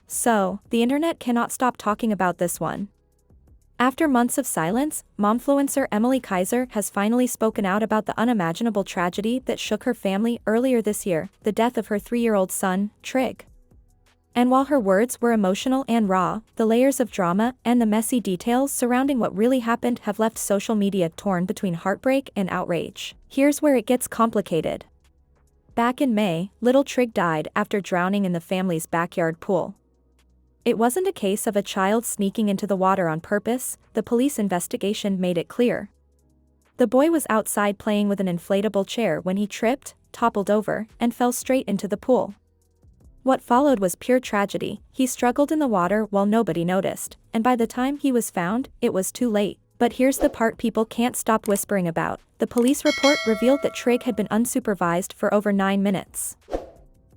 So, the internet cannot stop talking about this one. After months of silence, momfluencer Emilie Kiser has finally spoken out about the unimaginable tragedy that shook her family earlier this year, the death of her 3-year-old son, Trigg. And while her words were emotional and raw, the layers of drama and the messy details surrounding what really happened have left social media torn between heartbreak and outrage. Here's where it gets complicated. Back in May, little Trigg died after drowning in the family's backyard pool. It wasn't a case of a child sneaking into the water on purpose, the police investigation made it clear. The boy was outside playing with an inflatable chair when he tripped, toppled over, and fell straight into the pool. What followed was pure tragedy. He struggled in the water while nobody noticed, and by the time he was found, it was too late. But here's the part people can't stop whispering about. The police report revealed that Trigg had been unsupervised for over 9 minutes.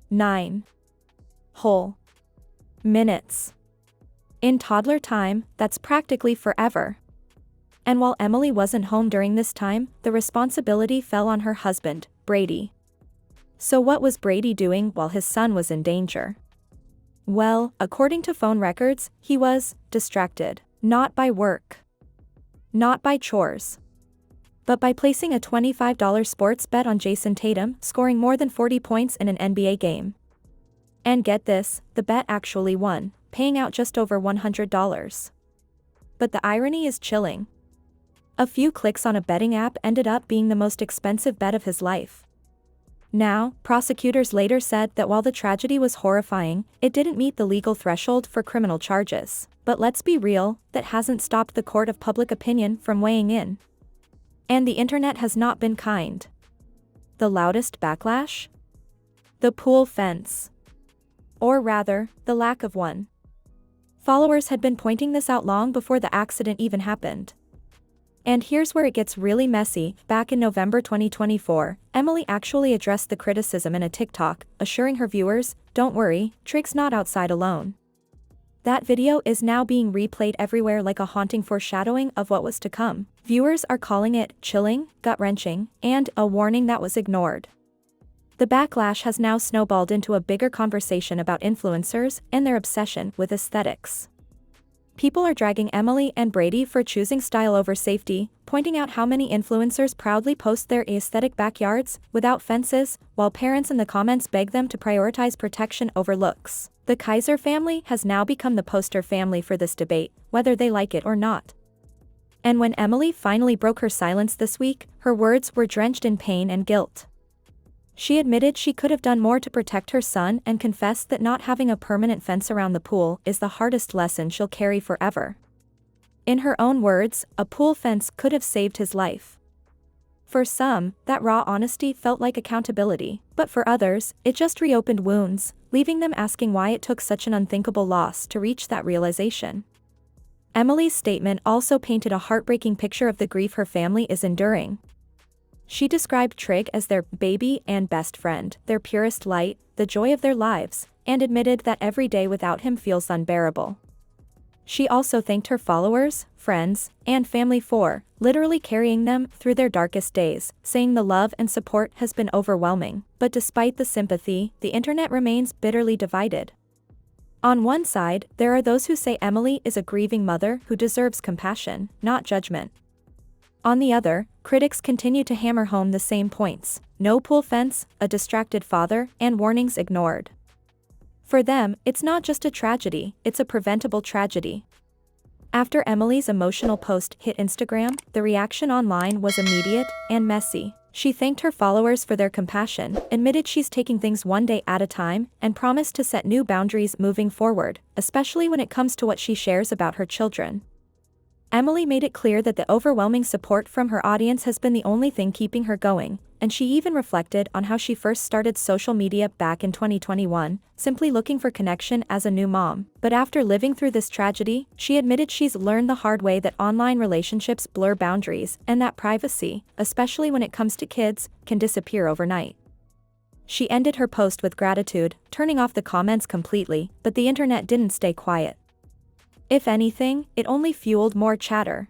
9 whole minutes. In toddler time, that's practically forever. And while Emilie wasn't home during this time, the responsibility fell on her husband, Brady. So what was Brady doing while his son was in danger? Well, according to phone records, he was distracted. Not by work. Not by chores. But by placing a $25 sports bet on Jason Tatum scoring more than 40 points in an NBA game. And get this, the bet actually won, paying out just over $100. But the irony is chilling. A few clicks on a betting app ended up being the most expensive bet of his life. Now, prosecutors later said that while the tragedy was horrifying, it didn't meet the legal threshold for criminal charges. But let's be real, that hasn't stopped the court of public opinion from weighing in. And the internet has not been kind. The loudest backlash? The pool fence. Or rather, the lack of one. Followers had been pointing this out long before the accident even happened. And here's where it gets really messy. Back in November 2024, Emilie actually addressed the criticism in a TikTok, assuring her viewers, "Don't worry, Trigg's not outside alone." That video is now being replayed everywhere like a haunting foreshadowing of what was to come. Viewers are calling it chilling, gut-wrenching, and a warning that was ignored. The backlash has now snowballed into a bigger conversation about influencers and their obsession with aesthetics. People are dragging Emilie and Brady for choosing style over safety, pointing out how many influencers proudly post their aesthetic backyards, without fences, while parents in the comments beg them to prioritize protection over looks. The Kiser family has now become the poster family for this debate, whether they like it or not. And when Emilie finally broke her silence this week, her words were drenched in pain and guilt. She admitted she could have done more to protect her son and confessed that not having a permanent fence around the pool is the hardest lesson she'll carry forever. In her own words, a pool fence could have saved his life. For some, that raw honesty felt like accountability, but for others, it just reopened wounds, leaving them asking why it took such an unthinkable loss to reach that realization. Emilie's statement also painted a heartbreaking picture of the grief her family is enduring. She described Trigg as their baby and best friend, their purest light, the joy of their lives, and admitted that every day without him feels unbearable. She also thanked her followers, friends, and family for literally carrying them through their darkest days, saying the love and support has been overwhelming. But despite the sympathy, the internet remains bitterly divided. On one side, there are those who say Emilie is a grieving mother who deserves compassion, not judgment. On the other, critics continue to hammer home the same points: no pool fence, a distracted father, and warnings ignored. For them, it's not just a tragedy, it's a preventable tragedy. After Emilie's emotional post hit Instagram, the reaction online was immediate and messy. She thanked her followers for their compassion, admitted she's taking things one day at a time, and promised to set new boundaries moving forward, especially when it comes to what she shares about her children. Emilie made it clear that the overwhelming support from her audience has been the only thing keeping her going, and she even reflected on how she first started social media back in 2021, simply looking for connection as a new mom. But after living through this tragedy, she admitted she's learned the hard way that online relationships blur boundaries and that privacy, especially when it comes to kids, can disappear overnight. She ended her post with gratitude, turning off the comments completely, but the internet didn't stay quiet. If anything, it only fueled more chatter.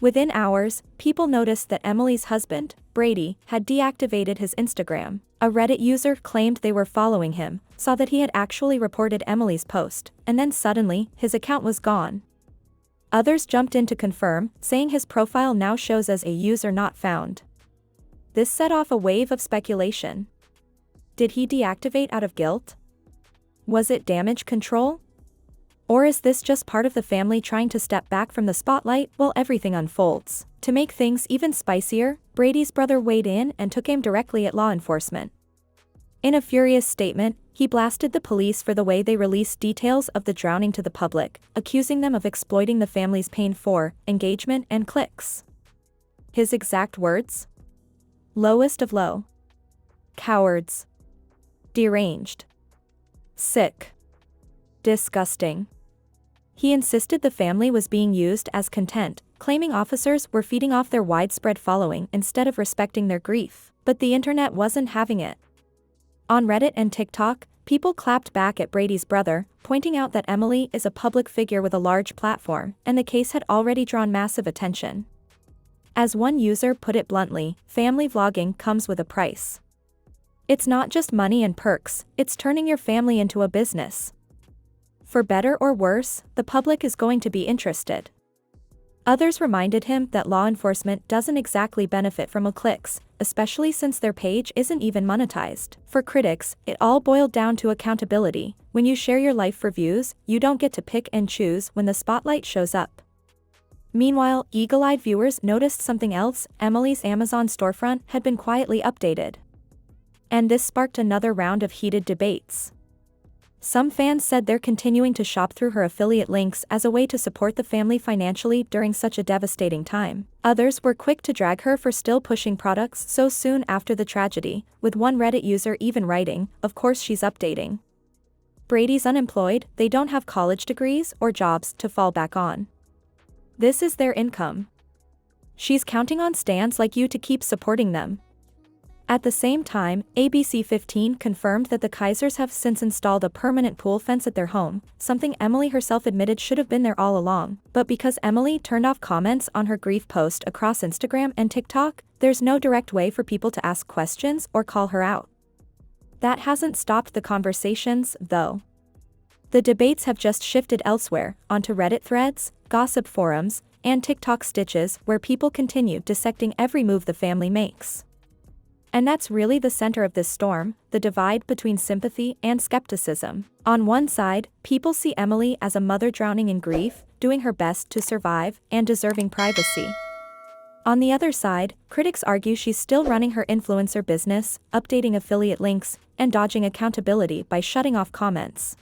Within hours, people noticed that Emilie's husband, Brady, had deactivated his Instagram. A Reddit user claimed they were following him, saw that he had actually reported Emilie's post, and then suddenly, his account was gone. Others jumped in to confirm, saying his profile now shows as a user not found. This set off a wave of speculation. Did he deactivate out of guilt? Was it damage control? Or is this just part of the family trying to step back from the spotlight while everything unfolds? To make things even spicier, Brady's brother weighed in and took aim directly at law enforcement. In a furious statement, he blasted the police for the way they released details of the drowning to the public, accusing them of exploiting the family's pain for engagement and clicks. His exact words? Lowest of low. Cowards. Deranged. Sick. Disgusting. He insisted the family was being used as content, claiming officers were feeding off their widespread following instead of respecting their grief. But the internet wasn't having it. On Reddit and TikTok, people clapped back at Brady's brother, pointing out that Emilie is a public figure with a large platform, and the case had already drawn massive attention. As one user put it bluntly, family vlogging comes with a price. It's not just money and perks, it's turning your family into a business. For better or worse, the public is going to be interested. Others reminded him that law enforcement doesn't exactly benefit from clicks, especially since their page isn't even monetized. For critics, it all boiled down to accountability. When you share your life for views, you don't get to pick and choose when the spotlight shows up. Meanwhile, eagle-eyed viewers noticed something else: Emilie's Amazon storefront had been quietly updated. And this sparked another round of heated debates. Some fans said they're continuing to shop through her affiliate links as a way to support the family financially during such a devastating time. Others were quick to drag her for still pushing products so soon after the tragedy, with one Reddit user even writing, "Of course she's updating. Brady's unemployed, they don't have college degrees or jobs to fall back on. This is their income. She's counting on stans like you to keep supporting them." At the same time, ABC 15 confirmed that the Kisers have since installed a permanent pool fence at their home, something Emilie herself admitted should have been there all along. But because Emilie turned off comments on her grief post across Instagram and TikTok, there's no direct way for people to ask questions or call her out. That hasn't stopped the conversations, though. The debates have just shifted elsewhere, onto Reddit threads, gossip forums, and TikTok stitches where people continue dissecting every move the family makes. And that's really the center of this storm, the divide between sympathy and skepticism. On one side, people see Emilie as a mother drowning in grief, doing her best to survive, and deserving privacy. On the other side, critics argue she's still running her influencer business, updating affiliate links, and dodging accountability by shutting off comments.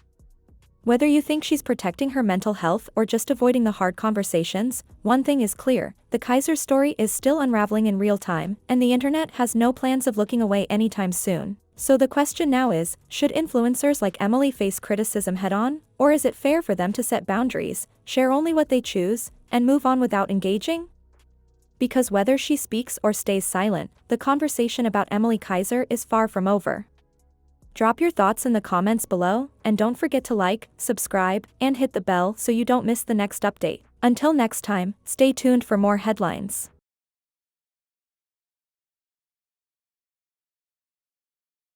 Whether you think she's protecting her mental health or just avoiding the hard conversations, one thing is clear: the Kiser story is still unraveling in real time, and the internet has no plans of looking away anytime soon. So the question now is, should influencers like Emilie face criticism head-on, or is it fair for them to set boundaries, share only what they choose, and move on without engaging? Because whether she speaks or stays silent, the conversation about Emilie Kiser is far from over. Drop your thoughts in the comments below, and don't forget to like, subscribe, and hit the bell so you don't miss the next update. Until next time, stay tuned for more headlines.